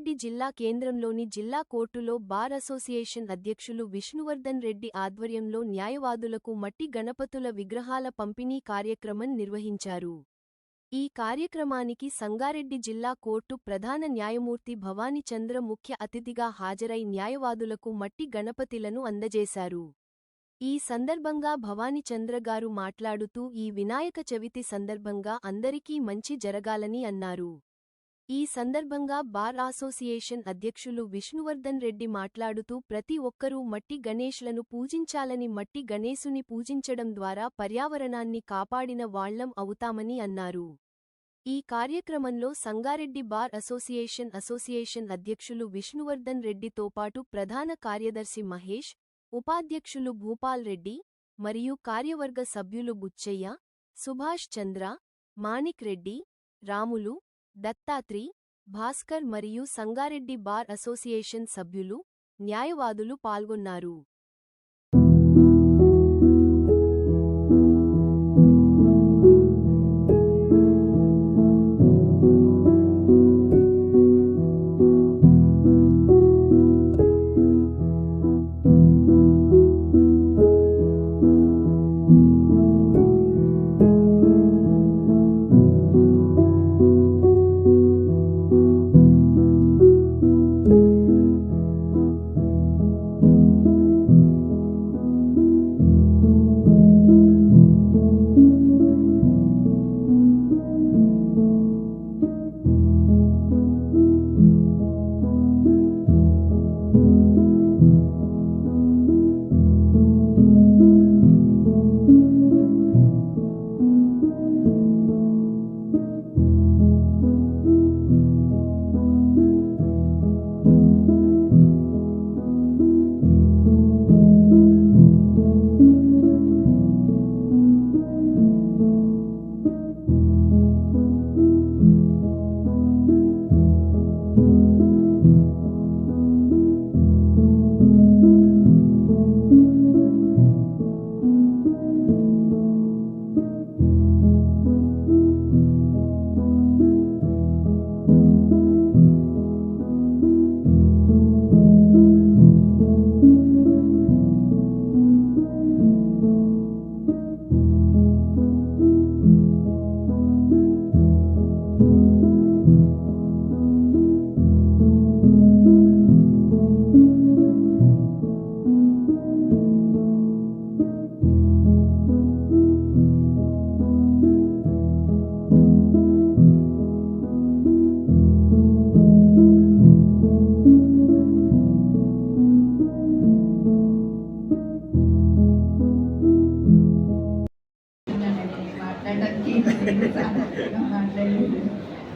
సంగారెడ్డి జిల్లా కేంద్రంలోని జిల్లా కోర్టులో బార్ అసోసియేషన్ అధ్యక్షులు విష్ణువర్ధన్ రెడ్డి ఆధ్వర్యంలో న్యాయవాదులకు మట్టి గణపతుల విగ్రహాల పంపిణీ కార్యక్రమం నిర్వహించారు. ఈ కార్యక్రమానికి సంగారెడ్డి జిల్లా కోర్టు ప్రధాన న్యాయమూర్తి భవానీ చంద్ర ముఖ్య అతిథిగా హాజరై న్యాయవాదులకు మట్టి గణపతిలను అందజేశారు. ఈ సందర్భంగా భవానీ చంద్ర గారు మాట్లాడుతూ ఈ వినాయక చవితి సందర్భంగా అందరికీ మంచి జరగాలని అన్నారు. ఈ సందర్భంగా బార్ అసోసియేషన్ అధ్యక్షులు విష్ణువర్ధన్ రెడ్డి మాట్లాడుతూ ప్రతి ఒక్కరూ మట్టి గణేష్లను పూజించాలని, మట్టి గణేశుని పూజించడం ద్వారా పర్యావరణాన్ని కాపాడిన వాళ్లం అవుతామని అన్నారు. ఈ కార్యక్రమంలో సంగారెడ్డి బార్ అసోసియేషన్ అధ్యక్షులు విష్ణువర్ధన్ రెడ్డితో పాటు ప్రధాన కార్యదర్శి మహేష్, ఉపాధ్యక్షులు భూపాల్ రెడ్డి మరియు కార్యవర్గ సభ్యులు బుచ్చయ్య, సుభాష్ చంద్ర, మాణిక్ రెడ్డి, రాములు, దత్తాత్రి, భాస్కర్ మరియు సంగారెడ్డి బార్ అసోసియేషన్ సభ్యులు, న్యాయవాదులు పాల్గొన్నారు.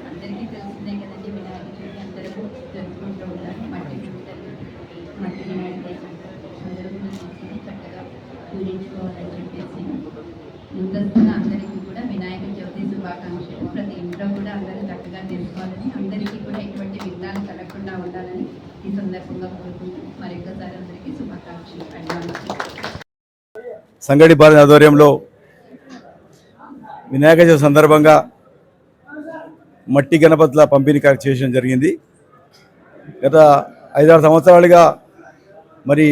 అందరికీ తెలిసిందే కదండి, వినాయక చవితి అందరూ జరుపుకుంటూ ఉంటారు. మట్టి పిల్లలు మట్టి వినాయక అందరూ చక్కగా పూజించుకోవాలని చెప్పేసి ముందస్తున్న అందరికీ కూడా వినాయక చవితి శుభాకాంక్షలు. ప్రతి ఇంట్లో కూడా అందరూ చక్కగా తెలుసుకోవాలని, అందరికీ కూడా ఎటువంటి విఘ్నాలు కలగకుండా ఉండాలని ఈ సందర్భంగా కోరుకుంటూ మరొకసారి అందరికీ శుభాకాంక్షలు. సంగారెడ్డి బార్ ఆధ్వర్యంలో వినాయక చవితి సందర్భంగా మట్టి గణపతుల పంపిణీ చేయడం జరిగింది. గత 5-6 సంవత్సరాలుగా మరి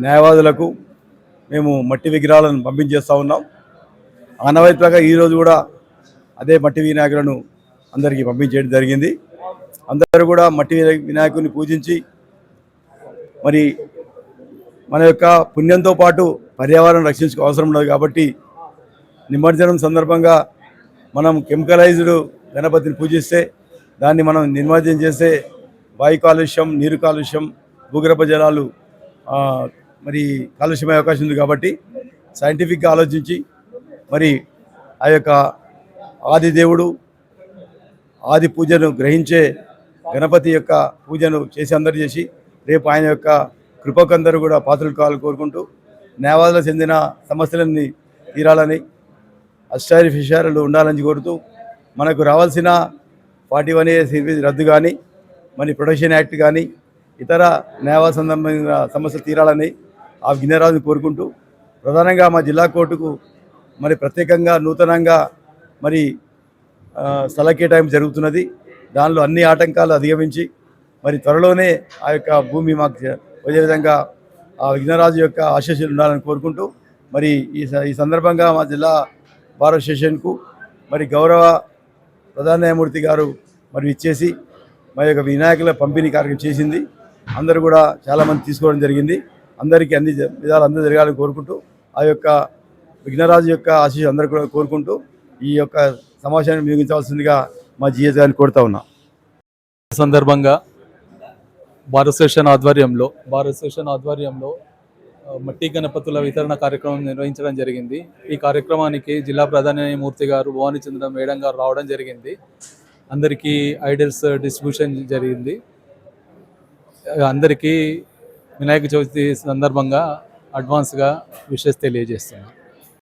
న్యాయవాదులకు మేము మట్టి విగ్రహాలను పంపించేస్తూ ఉన్నాం. ఆనవాయితీ ప్రకారం ఈరోజు కూడా అదే మట్టి వినాయకులను అందరికీ పంపించేయడం జరిగింది. అందరూ కూడా మట్టి వినాయకుడిని పూజించి మరి మన యొక్క పుణ్యంతో పాటు పర్యావరణం రక్షించుకో అవసరం ఉన్నది కాబట్టి నిమజ్జనం సందర్భంగా మనం కెమికలైజ్డ్ గణపతిని పూజిస్తే దాన్ని మనం నిమజ్జనం చేస్తే వాయు కాలుష్యం, నీరు కాలుష్యం, భూగర్భ జలాలు మరి కాలుష్యమయ్యే అవకాశం ఉంది. కాబట్టి సైంటిఫిక్గా ఆలోచించి మరి ఆ యొక్క ఆదిదేవుడు ఆది పూజను గ్రహించే గణపతి యొక్క పూజను చేసి అందరూ చేసి రేపు ఆయన యొక్క కృపకందరూ కూడా పాత్రలు కావాలని కోరుకుంటూ న్యాయవాదులకు చెందిన సమస్యలన్నీ తీరాలని, అష్టారి ఫిషారులు ఉండాలని కోరుతూ మనకు రావాల్సిన 41A రద్దు కానీ, మరి ప్రొటెక్షన్ యాక్ట్ కానీ, ఇతర న్యాయవాద సంబంధించిన సమస్యలు తీరాలని ఆ విఘ్నరాజుని కోరుకుంటూ ప్రధానంగా మా జిల్లా కోర్టుకు మరి ప్రత్యేకంగా నూతనంగా మరి స్థల కేటాయింపు జరుగుతున్నది. దానిలో అన్ని ఆటంకాలు అధిగమించి మరి త్వరలోనే ఆ యొక్క భూమి మాకు వచ్చే విధంగా ఆ విఘ్నరాజు యొక్క ఆశీస్సులు ఉండాలని కోరుకుంటూ మరి ఈ సందర్భంగా మా జిల్లా బార్ అసోసియేషన్కు మరి గౌరవ ప్రధాన న్యాయమూర్తి గారు మరి ఇచ్చేసి మా యొక్క వినాయకుల పంపిణీ కార్యక్రమం చేసింది. అందరూ కూడా చాలామంది తీసుకోవడం జరిగింది. అందరికీ అన్ని విధాలు అందరూ జరగాలని కోరుకుంటూ ఆ యొక్క విఘ్నరాజు యొక్క ఆశీస్సు అందరూ కూడా కోరుకుంటూ ఈ యొక్క సమావేశాన్ని ముగించవలసిందిగా మా జిఎస్ గారిని కోరుతా ఉన్నాం. సందర్భంగా బార్ అసోసియేషన్ ఆధ్వర్యంలో మట్టి గణపతుల వితరణ కార్యక్రమం నిర్వహించడం జరిగింది. ఈ కార్యక్రమానికి జిల్లా ప్రధాన న్యాయమూర్తి గారు భవానీ చంద్ర మేడం గారు రావడం జరిగింది. అందరికీ ఐడల్స్ డిస్ట్రిబ్యూషన్ జరిగింది. అందరికీ వినాయక చవితి సందర్భంగా అడ్వాన్స్గా విషెస్ తెలియజేస్తున్నాను.